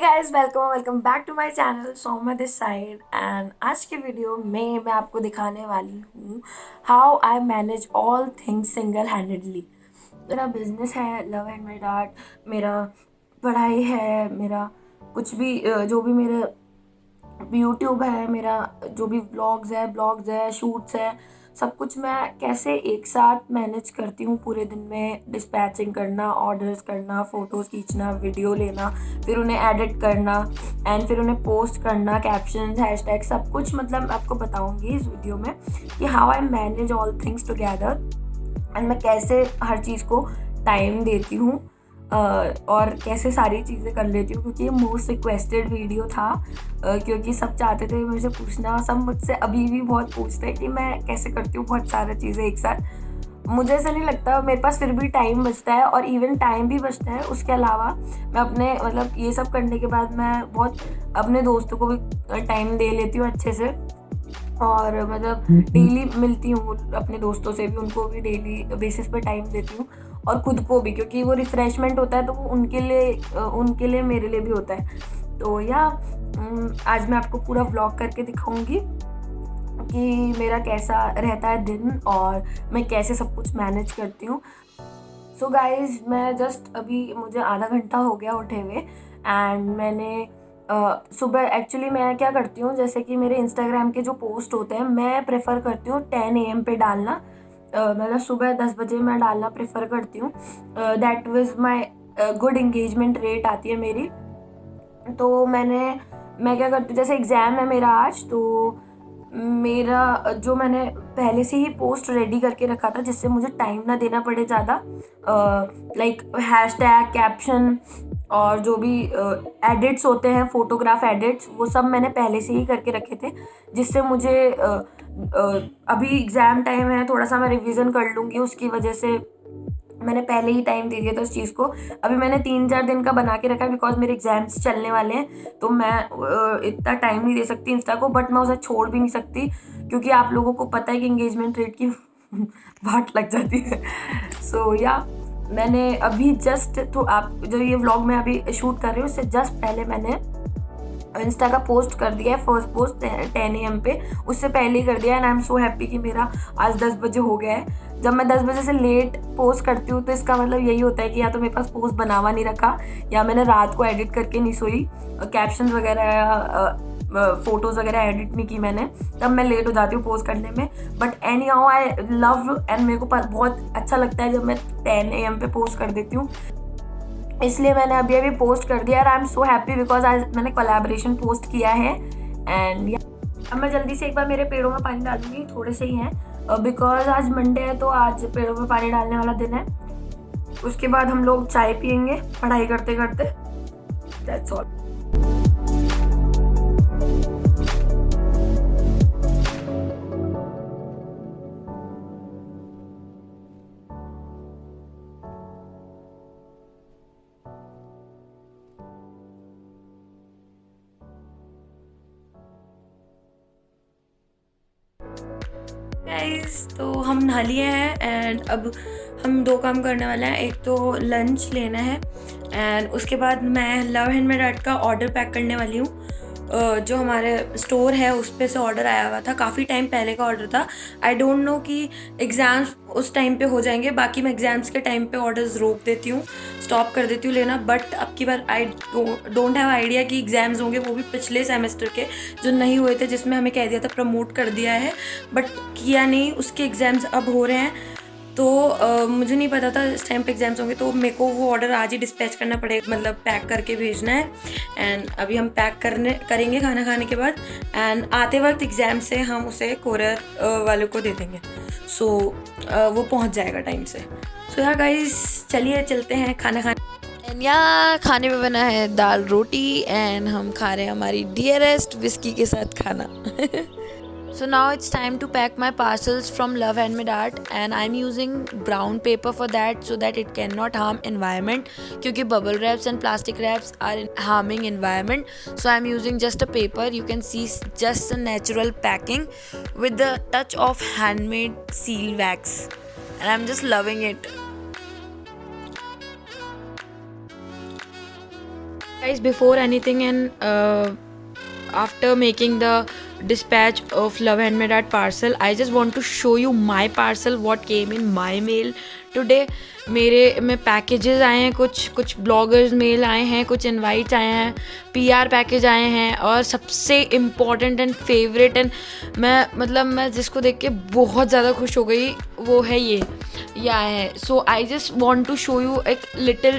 Guys, welcome back to my channel Saumya this side. And आज के video में मैं आपको दिखाने वाली हूँ how I manage all things single handedly. मेरा बिजनेस है, लव एंड माय डैड, मेरा पढ़ाई है, मेरा कुछ भी जो भी मेरे यूट्यूब है, मेरा जो भी ब्लॉग्स है, शूट्स है, सब कुछ मैं कैसे एक साथ मैनेज करती हूँ पूरे दिन में। डिस्पैचिंग करना, ऑर्डर्स करना, फ़ोटोज़ खींचना, वीडियो लेना, फिर उन्हें एडिट करना एंड फिर उन्हें पोस्ट करना, कैप्शंस, हैशटैग, सब कुछ मतलब मैं आपको बताऊँगी इस वीडियो में कि how I manage all things together and मैं कैसे हर चीज़ को टाइम देती हूँ और कैसे सारी चीज़ें कर लेती हूँ, क्योंकि ये मोस्ट रिक्वेस्टेड वीडियो था। क्योंकि सब चाहते थे मुझसे पूछना, सब मुझसे अभी भी बहुत पूछते हैं कि मैं कैसे करती हूँ बहुत सारी चीज़ें एक साथ। मुझे ऐसा नहीं लगता, मेरे पास फिर भी टाइम बचता है और इवन टाइम भी बचता है। उसके अलावा मैं अपने मतलब ये सब करने के बाद मैं बहुत अपने दोस्तों को भी टाइम दे लेती हूँ अच्छे से, और मतलब डेली मिलती हूँ अपने दोस्तों से भी, उनको भी डेली बेसिस पे टाइम देती हूँ और खुद को भी, क्योंकि वो रिफ़्रेशमेंट होता है तो वो उनके लिए मेरे लिए भी होता है। तो आज मैं आपको पूरा व्लॉग करके दिखाऊंगी कि मेरा कैसा रहता है दिन और मैं कैसे सब कुछ मैनेज करती हूँ। सो गाइज, मैं जस्ट अभी मुझे आधा घंटा हो गया उठे हुए एंड मैंने सुबह एक्चुअली मैं क्या करती हूँ, जैसे कि मेरे इंस्टाग्राम के जो पोस्ट होते हैं मैं प्रेफर करती हूँ 10 AM पे डालना। मतलब सुबह 10 बजे मैं डालना प्रेफर करती हूँ। That was my good engagement rate आती है मेरी। तो मैं क्या करती हूँ, जैसे एग्ज़ाम है मेरा आज, तो मेरा जो मैंने पहले से ही पोस्ट रेडी करके रखा था जिससे मुझे टाइम ना देना पड़े ज़्यादा, लाइक हैशटैग, कैप्शन और जो भी एडिट्स होते हैं, फोटोग्राफ एडिट्स, वो सब मैंने पहले से ही करके रखे थे, जिससे मुझे अभी एग्ज़ाम टाइम है, थोड़ा सा मैं रिवीजन कर लूँगी, उसकी वजह से मैंने पहले ही टाइम दे दिया था उस चीज़ को। अभी मैंने 3-4 दिन का बना के रखा है बिकॉज मेरे एग्जाम्स चलने वाले हैं, तो मैं इतना टाइम नहीं दे सकती इंस्टा को, बट मैं उसे छोड़ भी नहीं सकती क्योंकि आप लोगों को पता है कि इंगेजमेंट रेट की वाट लग जाती है। सो मैंने अभी जस्ट, तो आप जो ये व्लॉग मैं अभी शूट कर रही हूँ उससे जस्ट पहले मैंने इंस्टा का पोस्ट कर दिया है, फर्स्ट पोस्ट 10 AM पे, उससे पहले ही कर दिया and I am so happy कि मेरा आज 10 बजे हो गया है। जब मैं 10 बजे से लेट पोस्ट करती हूँ तो इसका मतलब यही होता है कि या तो मेरे पास पोस्ट बनावा नहीं रखा या मैंने रात को एडिट करके नहीं सोई, कैप्शन वगैरह फोटोज़ वगैरह एडिट नहीं की मैंने, तब मैं लेट हो जाती हूँ पोस्ट करने में। But any how I love and मेरे को बहुत अच्छा लगता है जब मैं 10 AM पे पोस्ट कर देती हूँ, इसलिए मैंने अभी अभी पोस्ट कर दिया और I am so happy because आज मैंने कोलैबोरेशन पोस्ट किया है। एंड अब मैं जल्दी से एक बार मेरे पेड़ों में पानी डालूंगी, थोड़े से ही हैं बिकॉज आज मंडे है तो आज पेड़ों में पानी डालने वाला दिन है। उसके बाद हम लोग चाय पियेंगे पढ़ाई करते करते। That's all. गाइस, तो हम नहा लिए हैं एंड अब हम 2 काम करने वाले हैं। एक तो लंच लेना है एंड उसके बाद मैं लव एंड माय डैड का ऑर्डर पैक करने वाली हूँ। जो हमारे स्टोर है उस पे से ऑर्डर आया हुआ था, काफ़ी टाइम पहले का ऑर्डर था। आई डोंट नो कि एग्ज़ाम्स उस टाइम पे हो जाएंगे, बाकी मैं एग्ज़ाम्स के टाइम पे ऑर्डर्स रोक देती हूँ, स्टॉप कर देती हूँ लेना। बट अब की बार आई डोंट हैव आइडिया कि एग्ज़ाम्स होंगे, वो भी पिछले सेमेस्टर के जो नहीं हुए थे, जिसमें हमें कह दिया था प्रमोट कर दिया है बट किया नहीं, उसके एग्ज़ाम्स अब हो रहे हैं। तो मुझे नहीं पता था इस टाइम पे एग्ज़ाम्स होंगे, तो मेरे को वो ऑर्डर आज ही डिस्पैच करना पड़ेगा, मतलब पैक करके भेजना है। एंड अभी हम पैक करेंगे खाना खाने के बाद एंड आते वक्त एग्ज़ाम से हम उसे कोरियर वालों को दे देंगे। सो वो पहुंच जाएगा टाइम से। सो यार गाइस, चलिए चलते हैं खाना खाने। एंड यहाँ खाने में बना है दाल रोटी एंड हम खा रहे हैं हमारी डियरेस्ट विस्की के साथ खाना। So now it's time to pack my parcels from Love and My Dad and I'm using brown paper for that so that it cannot harm environment, क्योंकि bubble wraps and plastic wraps are harming environment. So I'm using just a paper. You can see just a natural packing with the touch of handmade seal wax and I'm just loving it. Guys, before anything and after making the dispatch of Love Handmade Art parcel, I just want to show you my parcel, what came in my mail today. मेरे में packages आए हैं, कुछ bloggers mail आए हैं, कुछ invites आए हैं, पीआर पैकेज आए हैं, और सबसे इम्पॉर्टेंट एंड फेवरेट एंड मैं जिसको देख के बहुत ज़्यादा खुश हो गई वो है ये आया है. So I just want to show you एक लिटिल,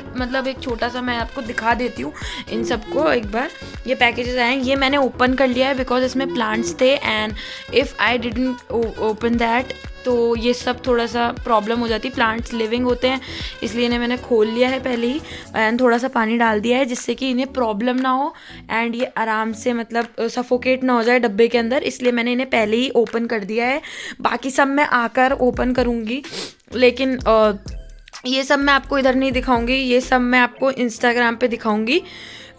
एक छोटा सा मैं आपको दिखा देती हूँ इन सबको एक बार. ये पैकेजेस आए हैं, ये मैंने ओपन कर लिया है बिकॉज इसमें प्लांट्स थे, and if I didn't open that तो ये सब थोड़ा सा प्रॉब्लम हो जाती. प्लांट्स लिविंग होते हैं, इसलिए इन्हें मैंने खोल लिया है पहले ही एंड थोड़ा सा पानी डाल दिया है जिससे कि इन्हें प्रॉब्लम ना हो एंड ये आराम से सफोकेट ना हो जाए डब्बे के अंदर, इसलिए मैंने इन्हें पहले ही ओपन कर दिया है. बाकी सब मैं आकर ओपन करूँगी, लेकिन ये सब मैं आपको इधर नहीं दिखाऊंगी, ये सब मैं आपको इंस्टाग्राम पे दिखाऊंगी.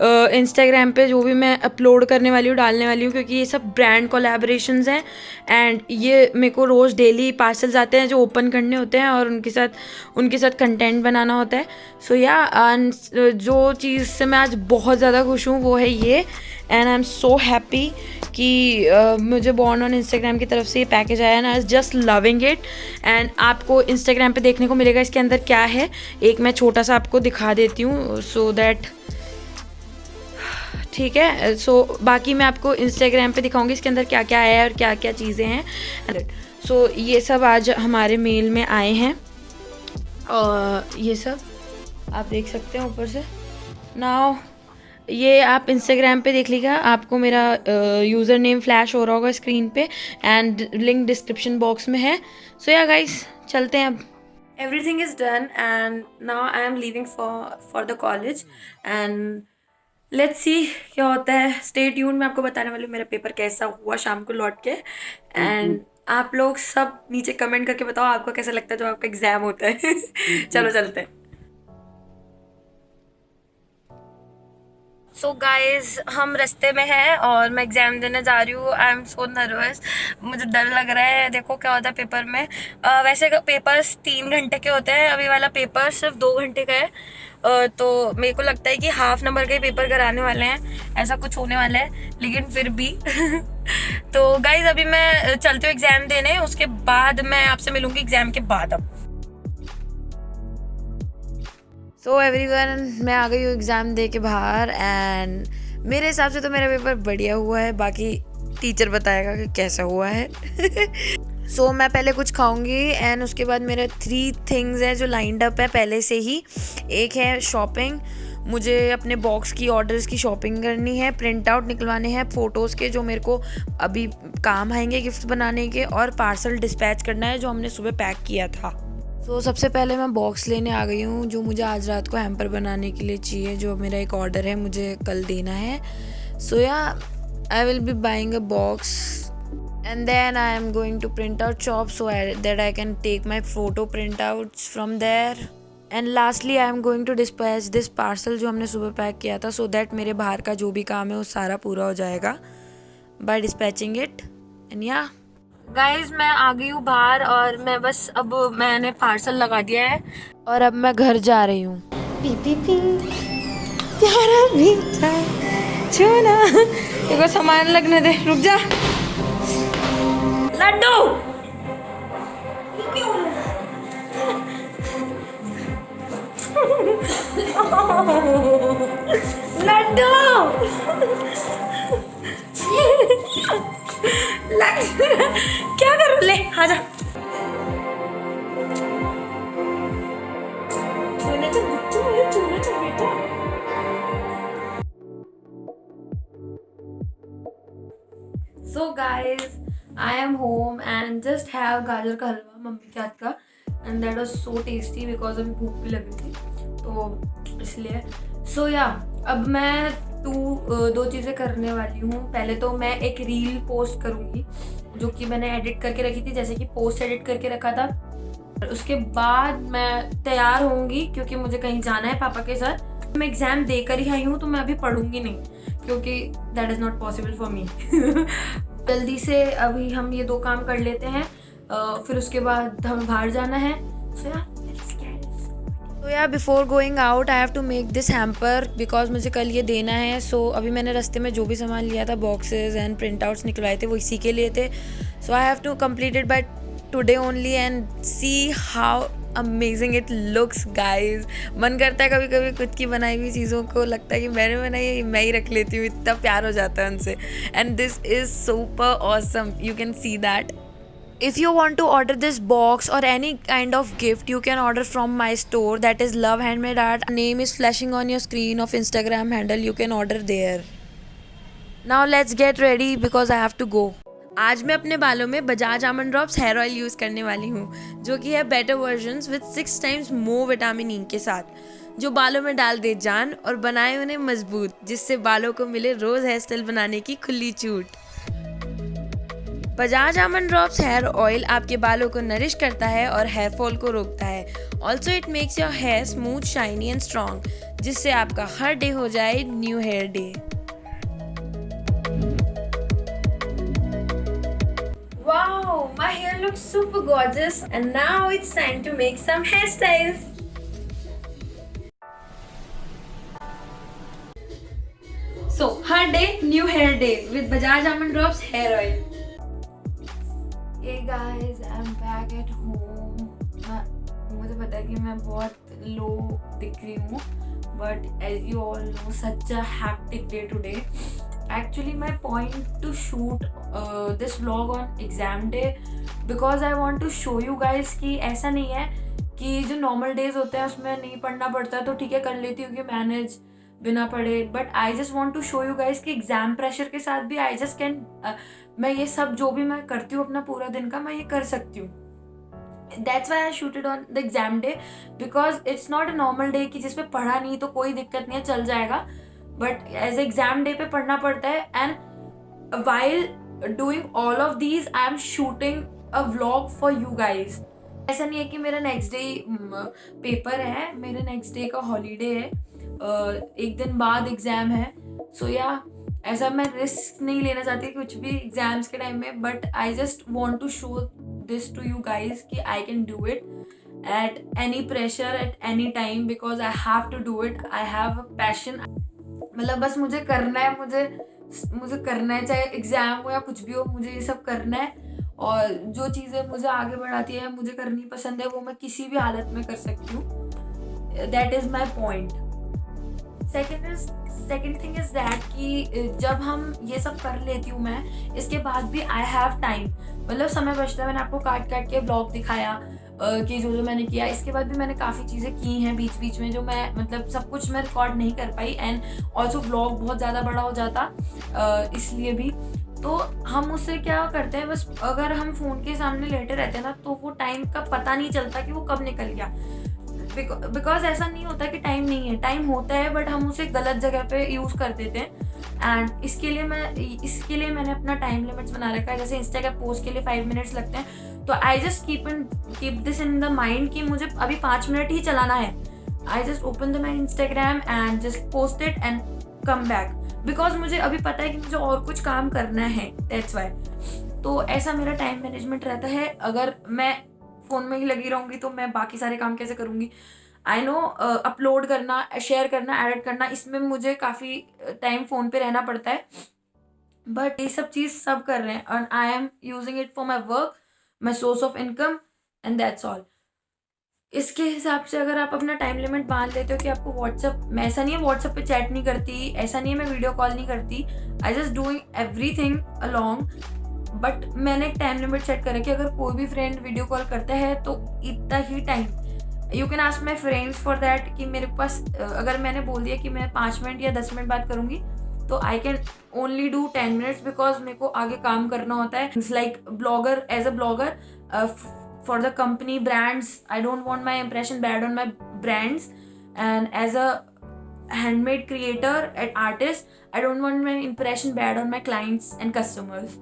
इंस्टाग्राम पे जो भी मैं अपलोड करने वाली हूँ, डालने वाली हूँ, क्योंकि ये सब ब्रांड कोलैबोरेशंस हैं एंड ये मेरे को रोज़ डेली पार्सल्स आते हैं जो ओपन करने होते हैं और उनके साथ कंटेंट बनाना होता है. सो जो चीज़ से मैं आज बहुत ज़्यादा खुश हूँ वो है ये, and I am so happy कि मुझे बॉर्न ऑन इंस्टाग्राम की तरफ से ये पैकेज आया and I was just loving it. And आपको इंस्टाग्राम पे देखने को मिलेगा इसके अंदर क्या है, एक मैं छोटा सा आपको दिखा देती हूँ सो दैट, ठीक है. सो बाकी मैं आपको इंस्टाग्राम पे दिखाऊंगी इसके अंदर क्या क्या है और क्या क्या चीज़ें हैं. सो ये सब आज हमारे मेल में आए हैं और ये सब आप देख सकते हैं ऊपर से. नाउ ये आप इंस्टाग्राम पे देख लीजिएगा, आपको मेरा यूज़र नेम फ्लैश हो रहा होगा स्क्रीन पे एंड लिंक डिस्क्रिप्शन बॉक्स में है. सो या गाइस, चलते हैं अब. Everything is done and now I am leaving for the college and let's see क्या होता है. स्टे ट्यून, मैं आपको बताने वाली हूँ मेरा पेपर कैसा हुआ शाम को लौट के. एंड आप लोग सब नीचे कमेंट करके बताओ आपको कैसा लगता है जब आपका एग्जाम होता है. चलो चलते हैं. सो गाइज, हम रास्ते में हैं और मैं एग्ज़ाम देने जा रही हूँ. आई एम सो नर्वस, मुझे डर लग रहा है. देखो क्या होता है पेपर में. वैसे पेपर्स 3 घंटे के होते हैं, अभी वाला पेपर सिर्फ 2 घंटे का है. तो मेरे को लगता है कि हाफ नंबर के पेपर कराने वाले हैं, ऐसा कुछ होने वाला है, लेकिन फिर भी तो गाइज अभी मैं चलती हूँ एग्ज़ाम देने, उसके बाद मैं आपसे मिलूँगी एग्ज़ाम के बाद. अब सो एवरीवन, मैं आ गई हूँ एग्ज़ाम दे के बाहर एंड मेरे हिसाब से तो मेरा पेपर बढ़िया हुआ है, बाकी टीचर बताएगा कि कैसा हुआ है. सो मैं पहले कुछ खाऊंगी एंड उसके बाद मेरे 3 थिंग्स हैं जो लाइंड अप है पहले से ही. एक है शॉपिंग, मुझे अपने बॉक्स की ऑर्डर्स की शॉपिंग करनी है, प्रिंट आउट निकलवाने हैं फ़ोटोज़ के जो मेरे को अभी काम आएंगे गिफ्ट बनाने के, और पार्सल डिस्पैच करना है जो हमने सुबह पैक किया था. सो सबसे पहले मैं बॉक्स लेने आ गई हूँ जो मुझे आज रात को हैम्पर बनाने के लिए चाहिए, जो मेरा एक ऑर्डर है मुझे कल देना है. सो या I will be buying a box and then I am going to print out shop so that I can take my photo printouts from there. And lastly I am going to dispatch this parcel जो हमने सुबह pack किया था, so that मेरे बाहर का जो भी काम है वो सारा पूरा हो जाएगा by dispatching it. And yeah guys, मैं आ गई हूँ बाहर और मैं बस अब मैंने पार्सल लगा दिया है और अब मैं घर जा रही हूँ. प्यारा मीठा चूना, देखो सामान लगने दे, रुक जा. लड्डू लड्डू क्या करूँ, ले आजा. So guys, I am home and just have गाजर का हलवा मम्मी के हाथ का, and that was so tasty because अभी भूख भी लगी थी तो इसलिए. So yeah, अब मैं दो चीज़ें करने वाली हूँ. पहले तो मैं एक रील पोस्ट करूँगी जो कि मैंने एडिट करके रखी थी, जैसे कि पोस्ट एडिट करके रखा था. उसके बाद मैं तैयार होंगी क्योंकि मुझे कहीं जाना है पापा के साथ. मैं एग्ज़ाम देकर ही आई हूँ तो मैं अभी पढ़ूंगी नहीं क्योंकि that is not possible for me. जल्दी से अभी हम ये 2 काम कर लेते हैं, फिर उसके बाद हमें बाहर जाना है. So yeah, let's get it. तो यार before going out I have to make this hamper because मुझे कल ये देना है. सो अभी मैंने रास्ते में जो भी सामान लिया था, बॉक्सेस एंड प्रिंट आउट्स निकलवाए थे, वो इसी के लिए थे. So I have to complete it by today only and see how amazing it looks guys. मन करता है कभी कभी खुद की बनाई हुई चीज़ों को, लगता है कि मैंने बनाई है, मैं ही रख लेती हूँ, इतना प्यार हो जाता है उनसे. And this is super awesome, you can see that. If you want to order this box or any kind of gift, you can order from my store, that is Love Handmade Art. Name is flashing on your screen of Instagram handle, you can order there. Now let's get ready because I have to go. आज मैं अपने बालों में Bajaj almond drops hair oil use करने वाली हूँ, जो कि है better versions with 6 times more vitamin E के साथ, जो बालों में डाल दे जान और बनाए उन्हें मजबूत, जिससे बालों को मिले रोज़ हेयर स्टाइल बनाने की खुली छूट. Bajaj almond drops hair oil आपके बालों को नरिश करता है और हेयर फॉल को रोकता है. Also it makes your hair smooth, shiny and strong, जिससे आपका हर डे हो जाए new hair day. Wow, my hair looks super gorgeous and now it's time to make some hairstyles. So, her day, new hair day with Bajaj Almond Drops hair oil. Hey guys, I'm back at home. मुझे पता है कि मैं बहुत लो दिख रही हूँ, but as you all know, such a hectic day today. Actually, my point to shoot this vlog on exam day because I want to show you guys कि ऐसा नहीं है कि जो normal days होते हैं उसमें नहीं पढ़ना पड़ता तो ठीक है कर लेती हूँ कि मैनेज बिना पढ़े. But I just want to show you guys कि एग्जाम प्रेशर के साथ भी आई जस्ट कैन मैं ये सब जो भी मैं करती हूँ अपना पूरा दिन का, मैं ये कर सकती हूँ. That's why I shooted on the exam day because it's not a normal day कि जिसपे पढ़ा नहीं तो कोई दिक्कत नहीं है, चल जाएगा. बट एज एग्जाम डे पे पढ़ना पड़ता है. And while doing all of these I am shooting a vlog for you guys. ऐसा नहीं है कि मेरा नेक्स्ट डे पेपर है, मेरे नेक्स्ट डे का हॉलीडे है, एक दिन बाद एग्ज़ाम है. सो या ऐसा मैं रिस्क नहीं लेना चाहती कुछ भी एग्ज़ाम्स के टाइम में. But I just want to show this to you guys कि I can do it at any pressure at any time because I have to do it. I have a passion. मतलब बस मुझे करना है, मुझे करना है, चाहे एग्ज़ाम हो या कुछ भी हो, मुझे ये सब करना है. और जो चीज़ें मुझे आगे बढ़ाती है, मुझे करनी पसंद है, वो मैं किसी भी हालत में कर सकती हूँ. That is my point. Second thing is that कि जब हम ये सब कर लेती हूँ मैं, इसके बाद भी आई हैव टाइम, मतलब समय बचता है. मैंने आपको काट के ब्लॉग दिखाया कि जो मैंने किया. इसके बाद भी मैंने काफ़ी चीज़ें की हैं बीच बीच में जो मैं मतलब सब कुछ मैं रिकॉर्ड नहीं कर पाई. एंड ऑल्सो व्लॉग बहुत ज़्यादा बड़ा हो जाता इसलिए भी. तो हम उससे क्या करते हैं, बस अगर हम फ़ोन के सामने लेटे रहते हैं ना तो वो टाइम का पता नहीं चलता कि वो कब निकल गया. बिकॉज ऐसा नहीं होता कि टाइम नहीं है, टाइम होता है बट हम उसे गलत जगह पे यूज़ कर देते हैं. एंड इसके लिए मैंने अपना टाइम लिमिट्स बना रखा है. जैसे इंस्टा के पोस्ट के लिए 5 minutes लगते हैं, तो I just keep this in the mind कि मुझे अभी 5 मिनट ही चलाना है. I just open the my Instagram and just post it and come back because मुझे अभी पता है कि मुझे और कुछ काम करना है. That's why. तो ऐसा मेरा टाइम मैनेजमेंट रहता है. अगर मैं फ़ोन में ही लगी रहूँगी तो मैं बाकी सारे काम कैसे करूँगी. आई नो अपलोड करना, शेयर करना, एडिट करना, इसमें मुझे काफ़ी टाइम फ़ोन पे रहना पड़ता है. बट ये सब चीज़ सब कर रहे हैं और I am using it for my work, my source of income and that's all. इसके हिसाब से अगर आप अपना टाइम लिमिट बांध लेते हो कि आपको व्हाट्सअप, मैं ऐसा नहीं है व्हाट्सअप पे चैट नहीं करती, ऐसा नहीं है मैं वीडियो कॉल नहीं करती, I just doing everything along. But मैंने एक टाइम लिमिट सेट करा कि अगर कोई भी फ्रेंड वीडियो कॉल करता है तो इतना ही time. You can ask my friends for that कि मेरे पास अगर मैंने बोल दिया कि मैं 5 मिनट या 10 मिनट बात करूँगी तो I can only do 10 minutes because मेरे को आगे काम करना होता है. It's like blogger, as a blogger for the company brands, I don't want my impression bad on my brands, and as a handmade creator and artist, I don't want my impression bad on my clients and customers.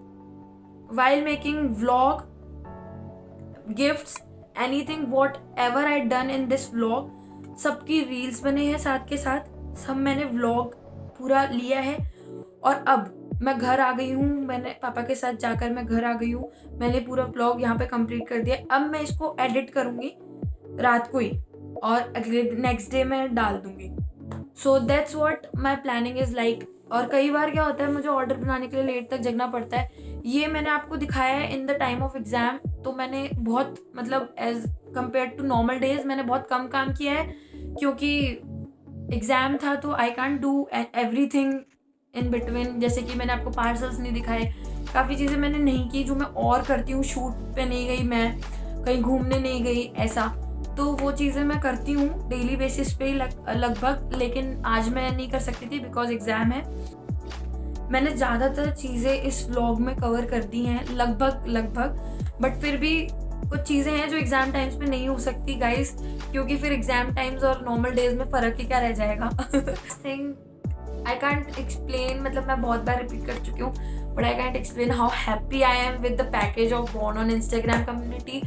While making vlog, gifts, anything whatever I done in this vlog, सबकी reels बने हैं साथ के साथ, सब मैंने vlog पूरा लिया है. और अब मैं घर आ गई हूँ, मैंने पापा के साथ जाकर मैं घर आ गई हूँ, मैंने पूरा व्लॉग यहाँ पे कंप्लीट कर दिया. अब मैं इसको एडिट करूँगी रात को ही. और अगले नेक्स्ट डे मैं डाल दूँगी। So that's what my planning is like. और कई बार क्या होता है, मुझे ऑर्डर बनाने के लिए लेट तक जगना पड़ता है। ये मैंने आपको दिखाया है in the time of exam, तो मैंने बहुत मतलब as compare to normal days मैंने बहुत कम काम किया है, क्योंकि एग्ज़ाम था तो I can't do everything in between. जैसे कि मैंने आपको पार्सल्स नहीं दिखाए, काफ़ी चीज़ें मैंने नहीं की जो मैं और करती हूँ। शूट पे नहीं गई मैं, कहीं घूमने नहीं गई ऐसा, तो वो चीज़ें मैं करती हूँ डेली बेसिस पे लगभग, लेकिन आज मैं नहीं कर सकती थी बिकॉज एग्ज़ाम है। मैंने ज़्यादातर चीज़ें इस व्लॉग में कवर कर दी हैं लगभग, बट फिर भी कुछ चीज़ें हैं जो एग्ज़ाम टाइम्स पे नहीं हो सकती गाइस, क्योंकि फिर एग्ज़ाम टाइम्स और नॉर्मल डेज में फ़र्क ही क्या रह जाएगा। थिंग आई कांट एक्सप्लेन, मतलब मैं बहुत बार रिपीट कर चुकी हूँ, but I can't explain how happy I am with the package of born on Instagram community.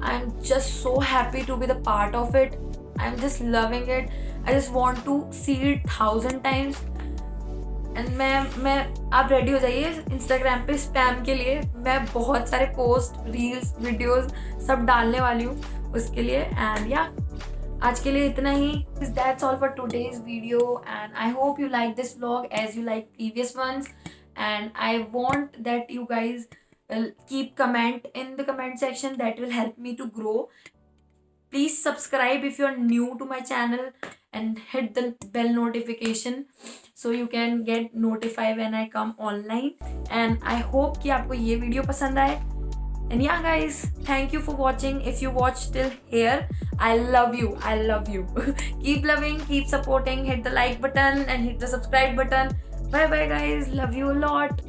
I am just so happy to be the part of it. I am just loving it. I just want to see it 1000 times. And मैं आप ready हो जाइए Instagram पे spam के लिए। मैं बहुत सारे पोस्ट, रील्स, वीडियोस सब डालने वाली हूँ उसके लिए। एंड या आज के लिए इतना ही। That's all for today's video, and I hope you like this vlog as you like previous ones, and I want that you guys keep comment in the comment section. That will help me to grow. Please subscribe if you're new to my channel and hit the bell notification so you can get notified when I come online. And I hope कि आपको ये video पसंद आए. And yeah guys, thank you for watching. If you watched till here, I love you. Keep loving, keep supporting, hit the like button and hit the subscribe button. Bye bye guys, love you a lot.